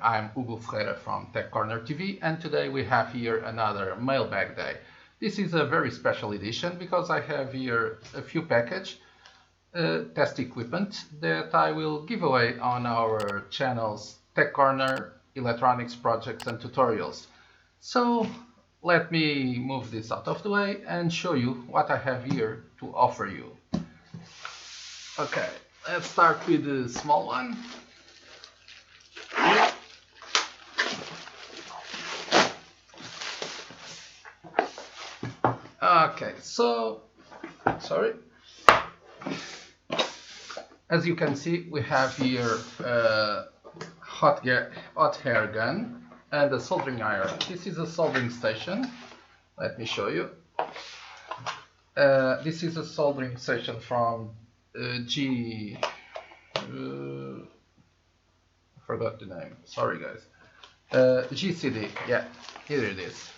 I'm Hugo Ferreira from TechCornerTV, and today we have here another mailbag day. This is a very special edition because I have here a few package test equipment that I will give away on our channels TechCorner, Electronics projects and tutorials. So let me move this out of the way and show you what I have here to offer you. Okay, let's start with the small one. Okay, so, sorry. As you can see, we have here a hot air gun and a soldering iron. This is a soldering station. Let me show you. This is a soldering station from forgot the name. Sorry, guys. GCD. Yeah, here it is.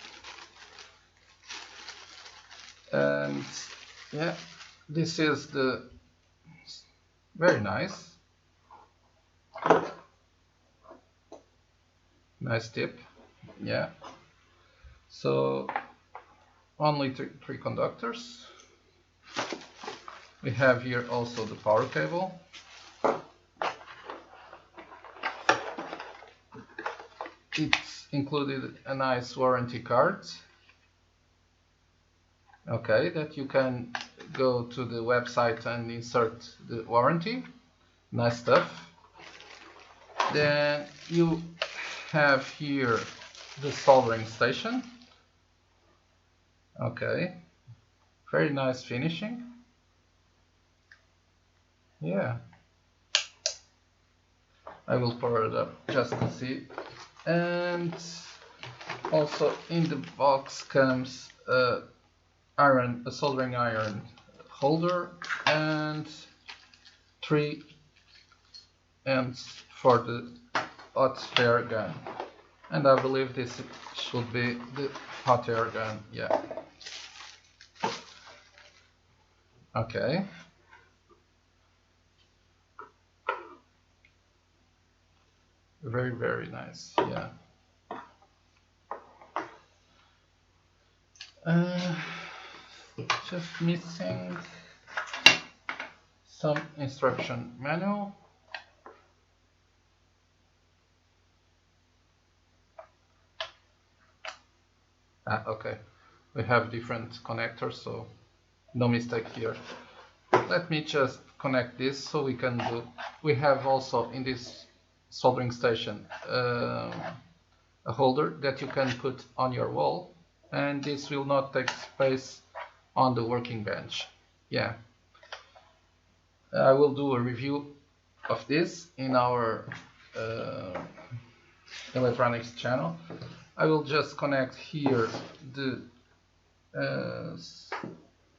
And yeah, this is the very nice tip. Yeah, so only three conductors. We have here also the power cable. It's included a nice warranty card. Okay, that you can go to the website and insert the warranty. Nice stuff. Then you have here the soldering station. Okay, very nice finishing. Yeah, I will power it up just to see. And also in the box comes a soldering iron holder and 3 ends for the hot air gun. And I believe this should be the hot air gun. Yeah. Okay. Very, very nice. Yeah. Just missing some instruction manual. Okay, we have different connectors, so no mistake here. Let me just connect this so we can do. We have also in this soldering station a holder that you can put on your wall, and this will not take space on the working bench. Yeah, I will do a review of this in our Electronics channel. I will just connect here the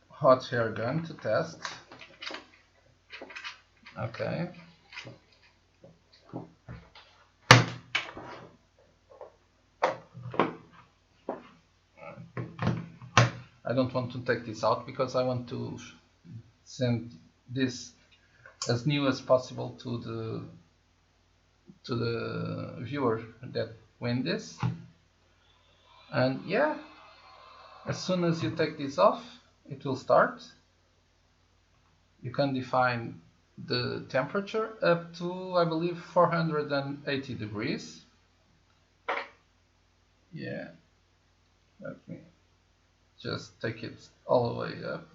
hot air gun to test. Okay. I don't want to take this out because I want to send this as new as possible to the viewer that win this. And yeah, as soon as you take this off, it will start. You can define the temperature up to, I believe, 480 degrees. Yeah, let me just take it all the way up.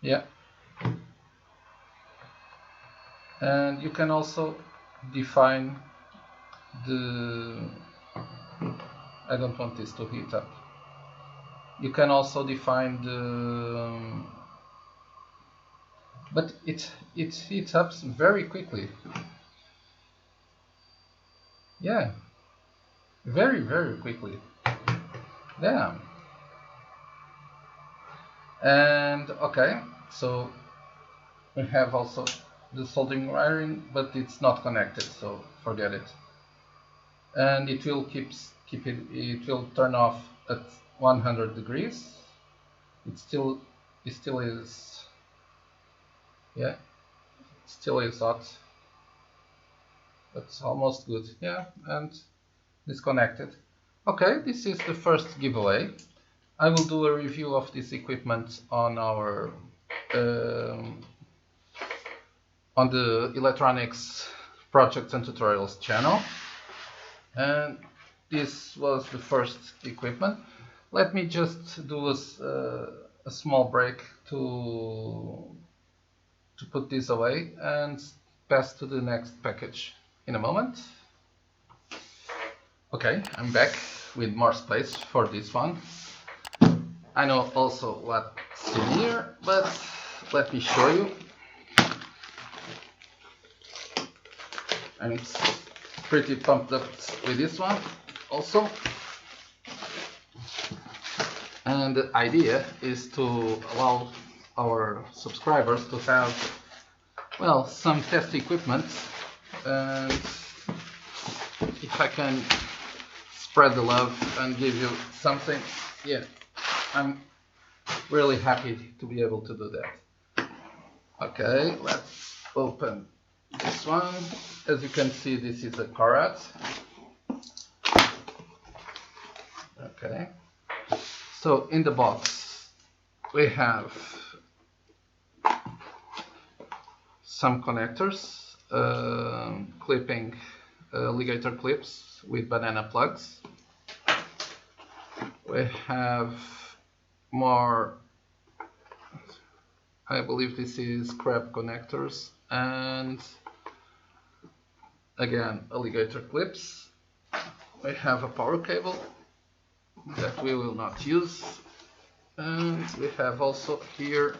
Yeah. And you can also define the, I don't want this to heat up. You can also define the, but it heats up very quickly. Yeah, very, very quickly. Damn. And okay, so we have also the soldering iron, but it's not connected, so forget it. And it will it will turn off at 100 degrees. It still is, yeah, it still is hot. That's almost good. Yeah, and disconnected. Okay, this is the first giveaway. I will do a review of this equipment on our on the Electronics Projects and Tutorials channel. And this was the first equipment. Let me just do a small break to put this away and pass to the next package in a moment. Okay, I'm back with more space for this one. I know also what's in here, but let me show you. I'm pretty pumped up with this one also. And the idea is to allow our subscribers to have, well, some test equipment. And if I can spread the love and give you something, yeah, I'm really happy to be able to do that. Okay, let's open this one. As you can see, this is a KORAD. Okay, so in the box we have some connectors, clipping alligator clips with banana plugs. We have more, I believe this is crab connectors, and again alligator clips. We have a power cable that we will not use, and we have also here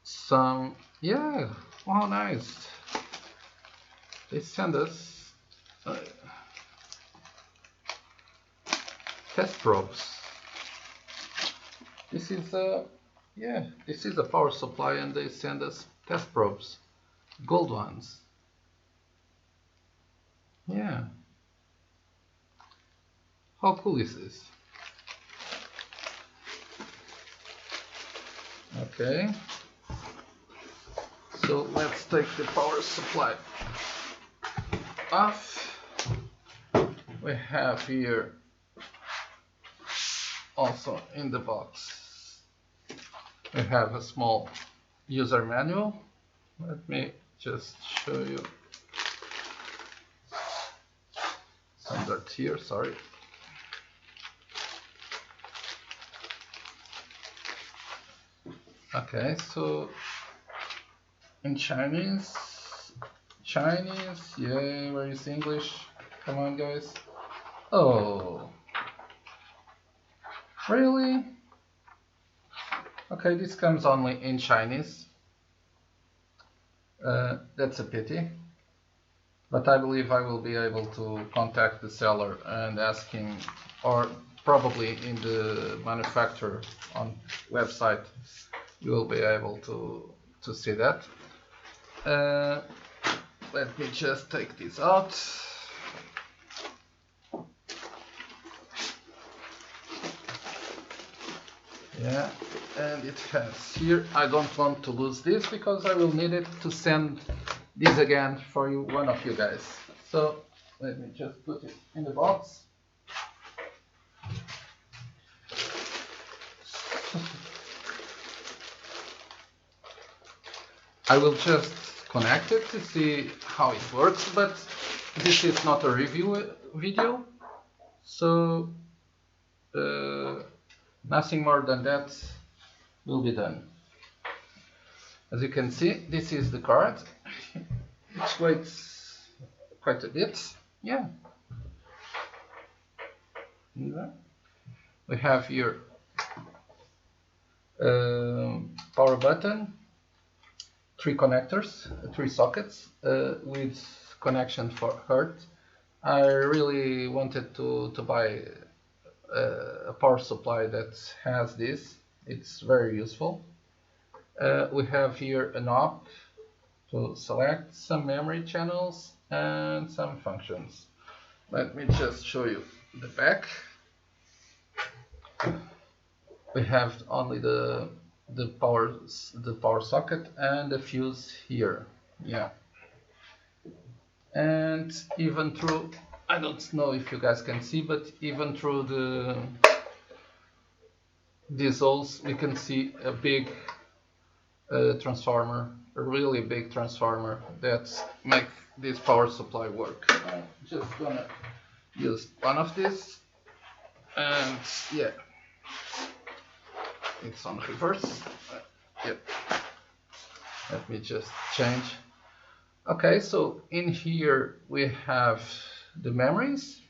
some, yeah, wow, nice. They send us test probes. This is a, yeah, this is a power supply, and they send us test probes, gold ones. Yeah. How cool is this? Okay. So let's take the power supply off. We have here also in the box, we have a small user manual. Let me just show you some dirt here, sorry. Okay, so in Chinese, yeah, where is English? Come on, guys. Oh, really? Okay, this comes only in Chinese. That's a pity. But I believe I will be able to contact the seller and ask him, or probably in the manufacturer on website, you will be able to see that. Let me just take this out. Yeah, and it has here, I don't want to lose this because I will need it to send this again for you, one of you guys. So let me just put it in the box. I will just connect it to see how it works, but this is not a review video, so nothing more than that will be done. As you can see, this is the card. It weighs quite a bit. Yeah. We have here power button, 3 connectors, 3 sockets with connection for HERT. I really wanted to buy a power supply that has this. It's very useful. We have here a knob to select some memory channels and some functions. Let me just show you the back. We have only the power socket and the fuse here. Yeah. And even through, I don't know if you guys can see, but even through these holes we can see a big transformer, a really big transformer that make this power supply work. I'm just gonna use one of these, and yeah, it's on reverse. Yep. Let me just change. Okay, so in here we have the memories.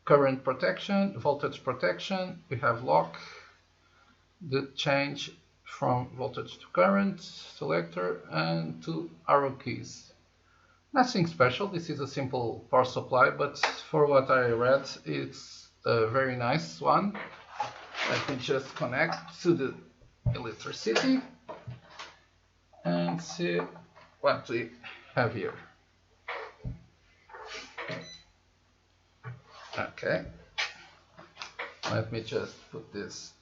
Current protection, voltage protection, we have lock, the change from voltage to current, selector, and two arrow keys. Nothing special, this is a simple power supply, but for what I read, it's a very nice one. Let me just connect to the electricity and see what we have here. Okay, let me just put this.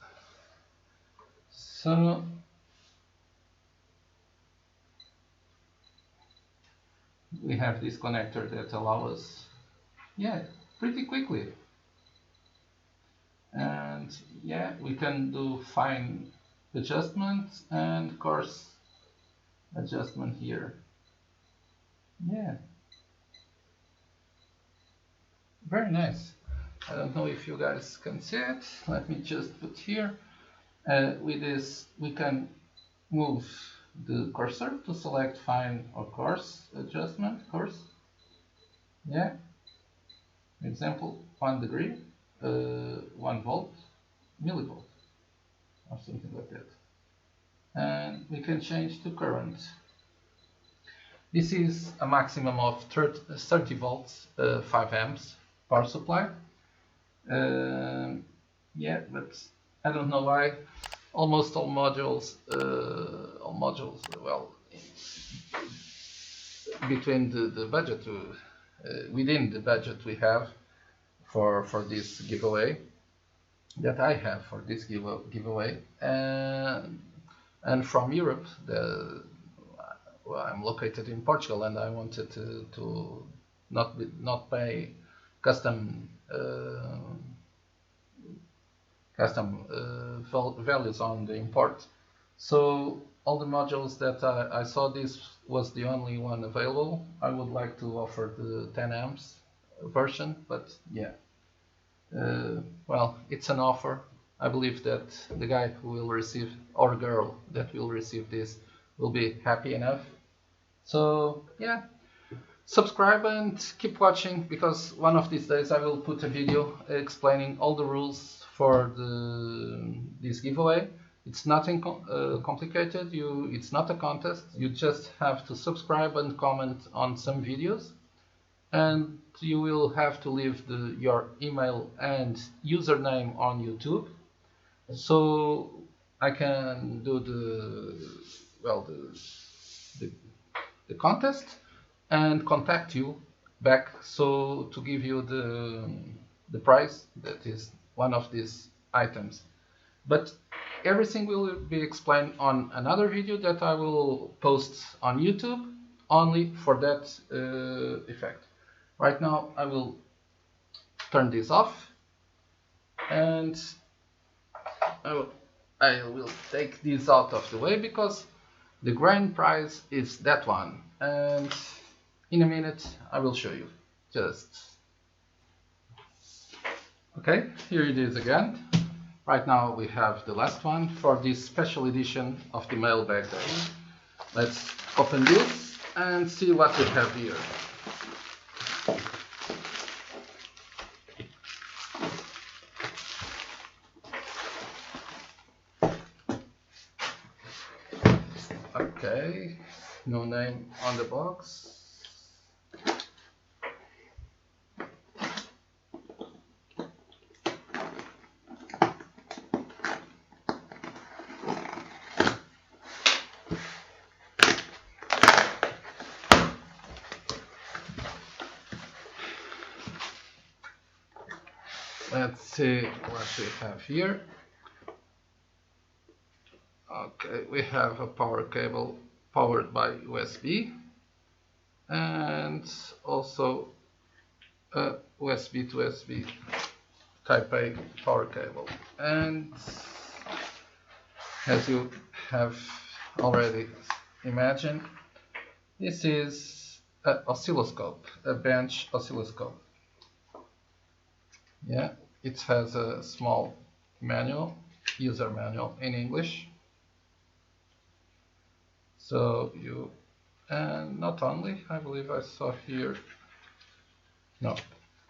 So we have this connector that allows us, yeah, pretty quickly. And yeah, we can do fine adjustment and coarse adjustment here. Yeah, very nice. I don't know if you guys can see it. Let me just put here. With this, we can move the cursor to select fine or coarse adjustment. Coarse. Yeah. Example: 1 degree, 1 volt, millivolt, or something like that. And we can change to current. This is a maximum of 30 volts, 5 amps power supply. Yeah, but I don't know why almost all modules, well, between the budget, within the budget we have for this giveaway, that I have for this giveaway, and from Europe, well, I'm located in Portugal, and I wanted to not pay custom values on the import. So all the modules that I saw, this was the only one available. I would like to offer the 10 amps version, but yeah, well, it's an offer. I believe that the guy who will receive, or girl that will receive this, will be happy enough. So yeah, subscribe and keep watching, because one of these days I will put a video explaining all the rules for this giveaway. It's nothing complicated. It's not a contest. You just have to subscribe and comment on some videos, and you will have to leave your email and username on YouTube, so I can do the contest and contact you back, so to give you the prize that is one of these items. But everything will be explained on another video that I will post on YouTube only for that effect. Right now I will turn this off, and I will take this out of the way, because the grand prize is that one, and in a minute I will show you. Okay, here it is again. Right now we have the last one for this special edition of the Mailbag Day. Let's open this and see what we have here. Okay, no name on the box. Let's see what we have here. Okay, we have a power cable powered by USB and also a USB to USB Type A power cable. And as you have already imagined, this is an oscilloscope, a bench oscilloscope. Yeah, it has a small manual, user manual in English. So you, and not only, I believe I saw here, no,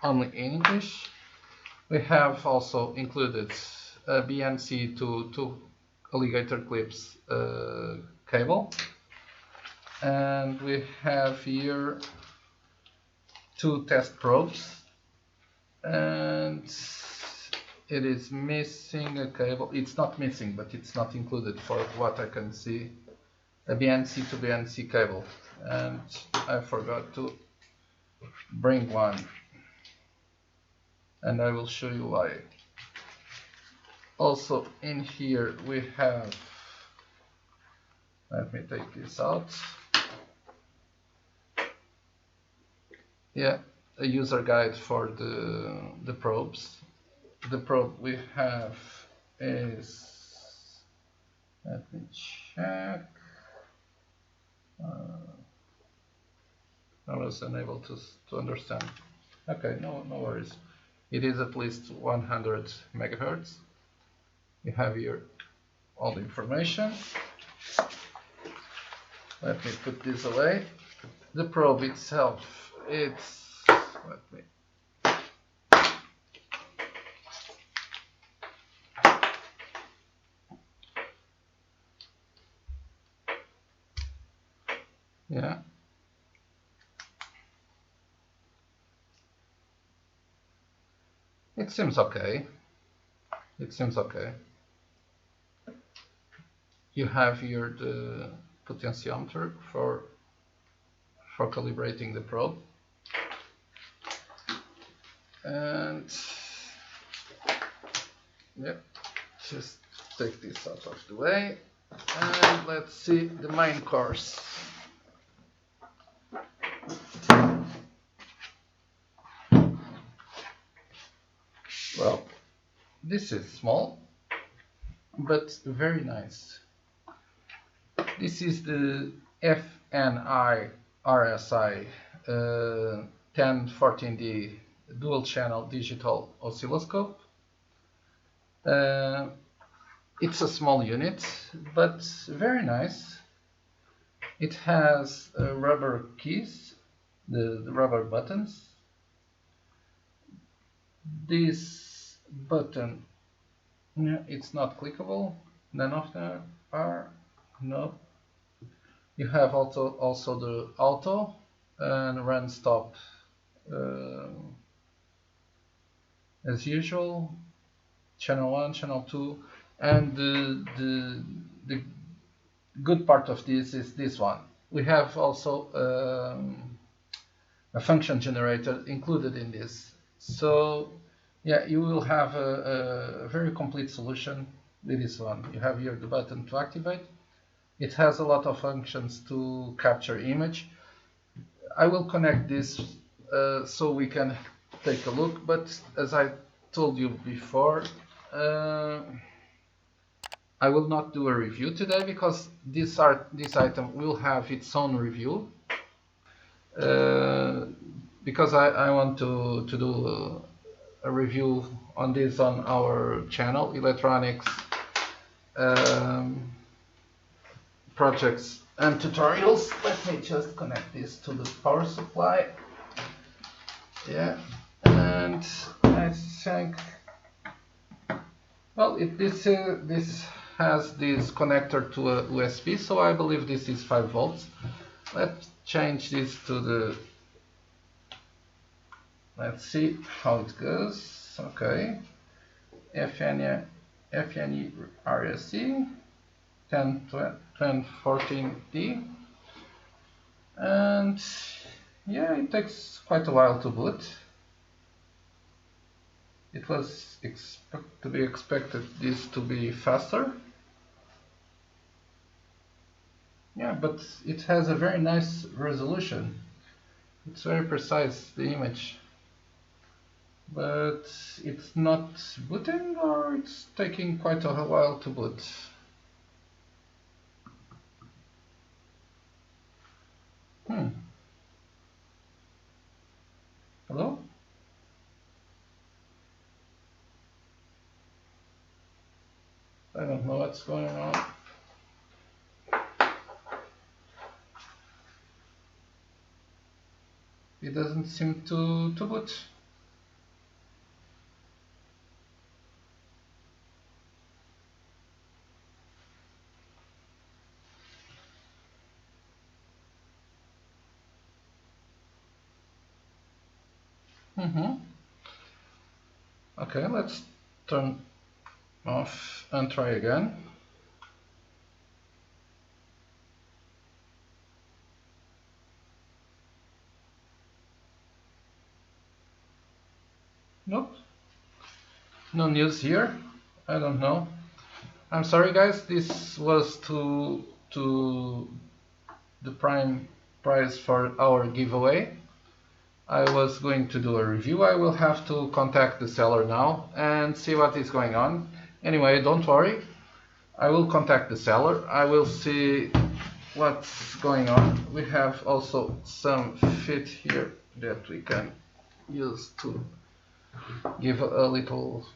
only in English. We have also included a BNC to alligator clips cable. And we have here 2 test probes. And it is missing a cable. It's not missing, but it's not included for what I can see. A BNC to BNC cable. And I forgot to bring one. And I will show you why. Also in here we have, let me take this out. Yeah, a user guide for the probes. The probe we have is, let me check. I was unable to understand. Okay, no worries. It is at least 100 megahertz. You have here all the information. Let me put this away. The probe itself, it's, let me, yeah. It seems okay. It seems okay. You have here the potentiometer for calibrating the probe. And yeah, just take this out of the way. And let's see the main course. Well, this is small, but very nice. This is the FNIRSI 1014D dual channel digital oscilloscope. It's a small unit, but very nice. It has rubber keys, the rubber buttons. This button, it's not clickable. None of them are. No. You have also the auto and run stop as usual. Channel 1, channel 2, and the good part of this is this one. We have also a function generator included in this. So yeah, you will have a very complete solution with this one. You have here the button to activate. It has a lot of functions to capture image. I will connect this so we can take a look, but as I told you before, I will not do a review today because this item will have its own review. Because I want to do a review on this on our channel, Electronics, projects and tutorials. Let me just connect this to the power supply. Yeah, and I think, well, this has this connector to a USB, so I believe this is 5 volts. Let's change this to the, let's see how it goes. Okay, FNIRSI 1014D, and yeah, it takes quite a while to boot. It was to be expected this to be faster. Yeah, but it has a very nice resolution. It's very precise, the image. But it's not booting, or it's taking quite a while to boot. Hello? I don't know what's going on. It doesn't seem to boot. Okay, let's turn off and try again. Nope. No news here. I don't know. I'm sorry guys, this was to the prime prize for our giveaway. I was going to do a review. I will have to contact the seller now and see what is going on. Anyway, don't worry. I will contact the seller. I will see what's going on. We have also some fit here that we can use to give a little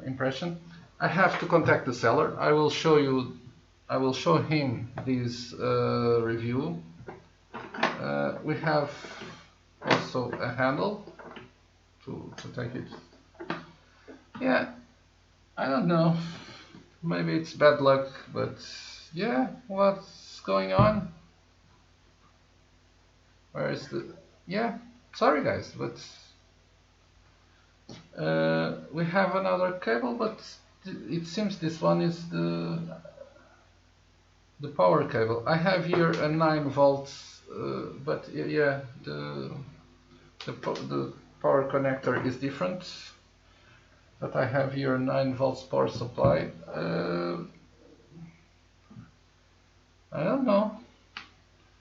impression. I have to contact the seller. I will show him this review. We have also a handle to take it. Yeah, I don't know. Maybe it's bad luck, but yeah, what's going on? Where is the... Yeah, sorry guys, but we have another cable, but it seems this one is the power cable. I have here a 9 volts, but yeah, the power connector is different. But I have here a 9 volts power supply. I don't know.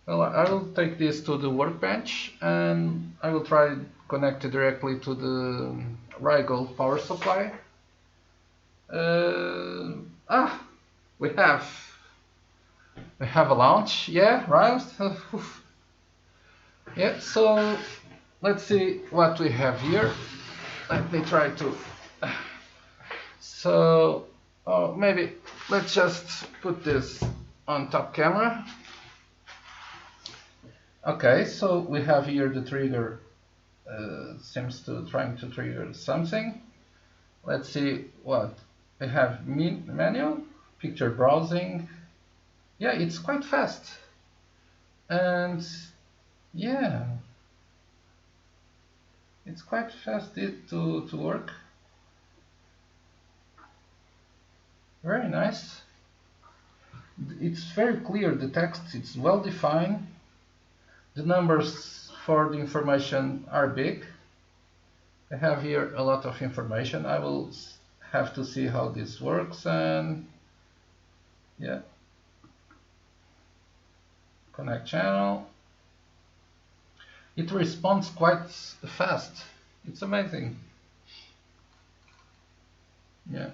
Well, I will take this to the workbench and I will try to connect it directly to the Rigel power supply. We have a launch, yeah, right? Yeah, so let's see what we have here. Let me try to... So, maybe let's just put this on top camera. Okay, so we have here the trigger, seems to trying to trigger something. Let's see what we have. Menu, picture browsing. Yeah, it's quite fast. And yeah, it's quite fast to work. Very nice. It's very clear, the text, it's well defined. The numbers for the information are big. I have here a lot of information. I will have to see how this works, and yeah. Connect channel. It responds quite fast. It's amazing. Yeah.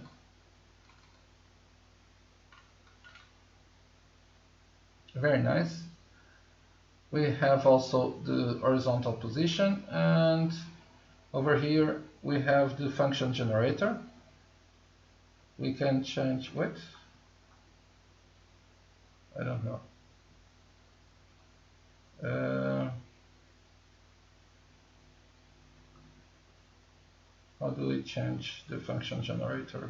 Very nice. We have also the horizontal position, and over here we have the function generator. We can change width. I don't know. How do we change the function generator?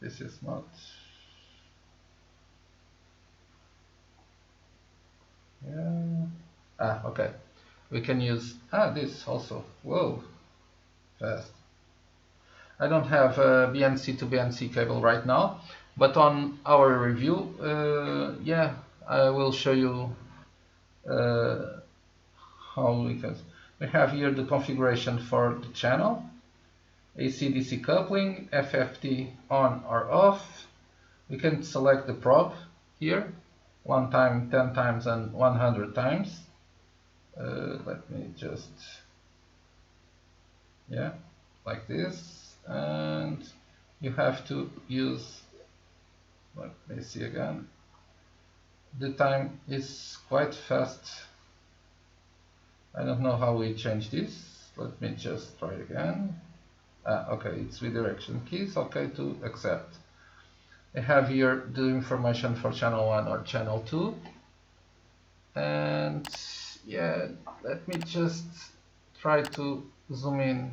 This is not... Yeah. Okay. We can use this also. Whoa, fast. I don't have a BNC to BNC cable right now, but on our review, yeah, I will show you how we can. We have here the configuration for the channel. AC-DC coupling, FFT on or off. We can select the probe here, 1 time, 10 times and 100 times. Let me just, yeah, like this. And you have to use, let me see again. The time is quite fast. I don't know how we change this. Let me just try again. Okay, it's with direction keys. Okay, to accept. I have here the information for channel 1 or channel 2. And yeah, let me just try to zoom in.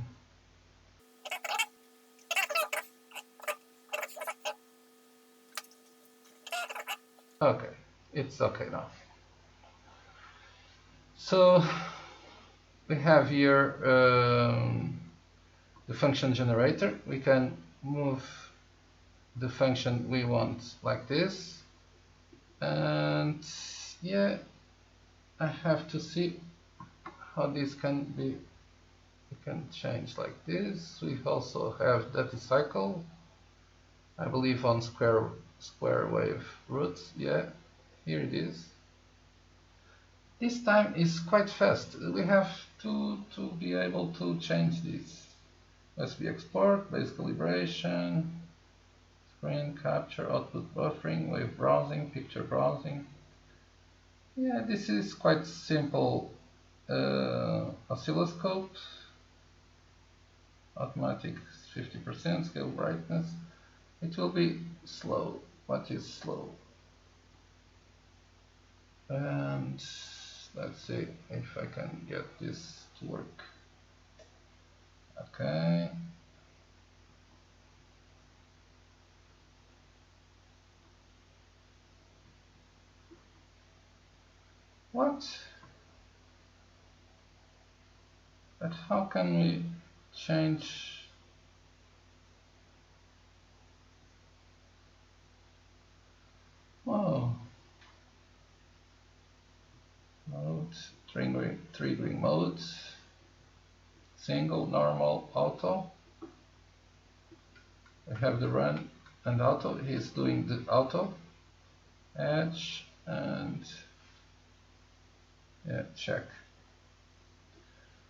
Okay, it's okay now. So we have here the function generator. We can move the function we want like this, and yeah, I have to see how this can be. We can change like this. We also have data cycle, I believe on square wave roots. Yeah, here it is. This time is quite fast. We have to be able to change this. USB export, base calibration, screen capture, output buffering, wave browsing, picture browsing. Yeah, this is quite simple. Oscilloscope, automatic 50% scale brightness. It will be slow. What is slow? And let's see if I can get this to work. Okay. What? But how can we change? Oh. Mode, triggering modes, single, normal, auto. We have the run and auto. He's doing the auto, edge, and yeah, check.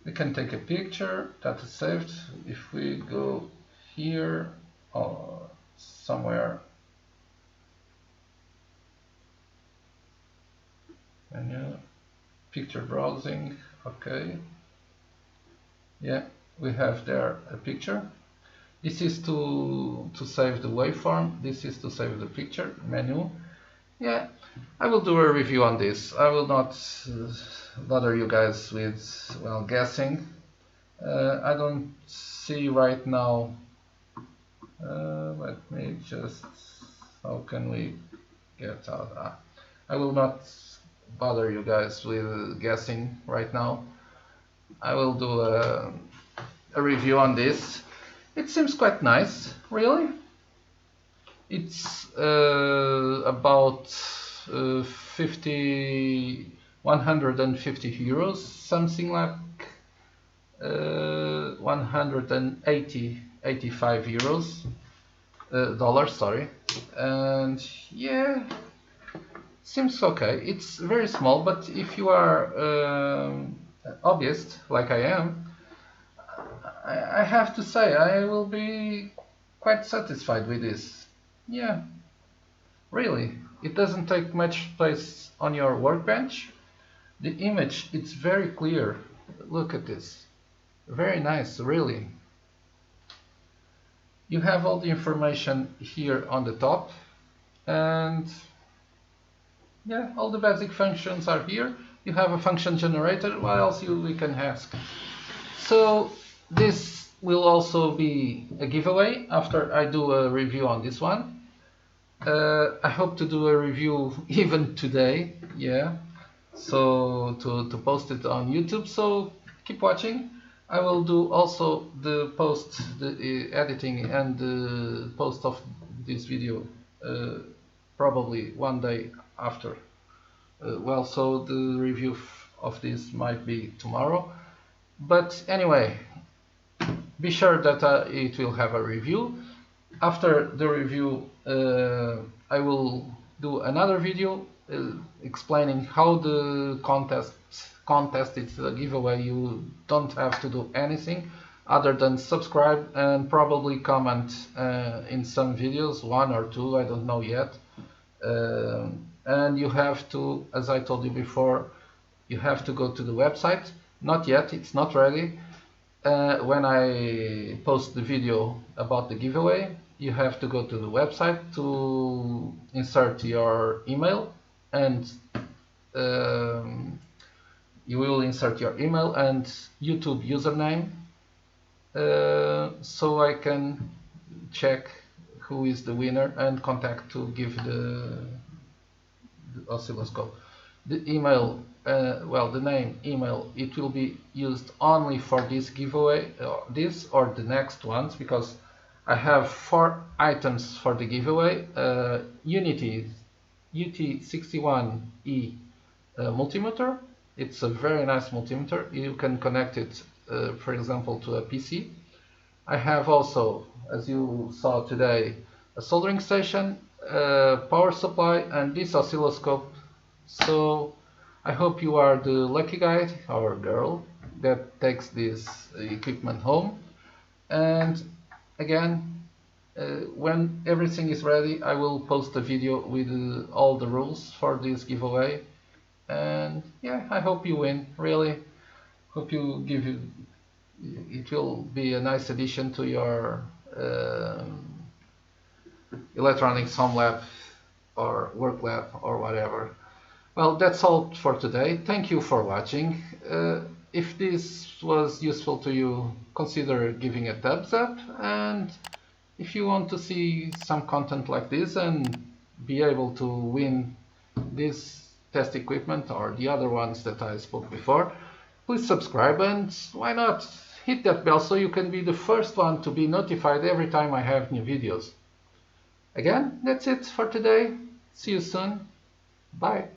We can take a picture, data saved. If we go here or somewhere, menu, picture browsing, okay. Yeah, we have there a picture. This is to save the waveform. This is to save the picture, menu. Yeah, I will do a review on this. I will not bother you guys with, well, guessing. I don't see right now. Let me just, how can we get out? I will not bother you guys with guessing right now. I will do a review on this. It seems quite nice, really. It's about 150 euros, something like 185 euros, dollars, sorry. And yeah, seems okay. It's very small, but if you are hobbyist like I am, I have to say I will be quite satisfied with this. Yeah, really, it doesn't take much space on your workbench. The image, it's very clear. Look at this. Very nice, really. You have all the information here on the top, and yeah, all the basic functions are here. You have a function generator. What else we can ask? So this will also be a giveaway after I do a review on this one. I hope to do a review even today, yeah. So to post it on YouTube. So keep watching. I will do also the editing and the post of this video probably one day after. Well, so the review of this might be tomorrow. But anyway, Be sure that it will have a review. After the review, I will do another video explaining how the contest is a giveaway. You don't have to do anything other than subscribe and probably comment in some videos, 1 or 2, I don't know yet. And you have to, as I told you before, you have to go to the website. Not yet, it's not ready. When I post the video about the giveaway, you have to go to the website to insert your email, and you will insert your email and YouTube username, so I can check who is the winner and contact to give the oscilloscope. The email, the name, email, it will be used only for this giveaway, this or the next ones, because I have 4 items for the giveaway. Unity UT61E multimeter. It's a very nice multimeter. You can connect it, for example, to a PC. I have also, as you saw today, a soldering station, power supply, and this oscilloscope. So I hope you are the lucky guy or girl that takes this equipment home. And again, when everything is ready, I will post a video with all the rules for this giveaway. And yeah, I hope you win. Really hope you give it. It will be a nice addition to your electronics home lab or work lab or whatever. Well, that's all for today. Thank you for watching. If this was useful to you, consider giving a thumbs up, and if you want to see some content like this and be able to win this test equipment or the other ones that I spoke before, please subscribe, and why not hit that bell so you can be the first one to be notified every time I have new videos. Again, that's it for today. See you soon. Bye.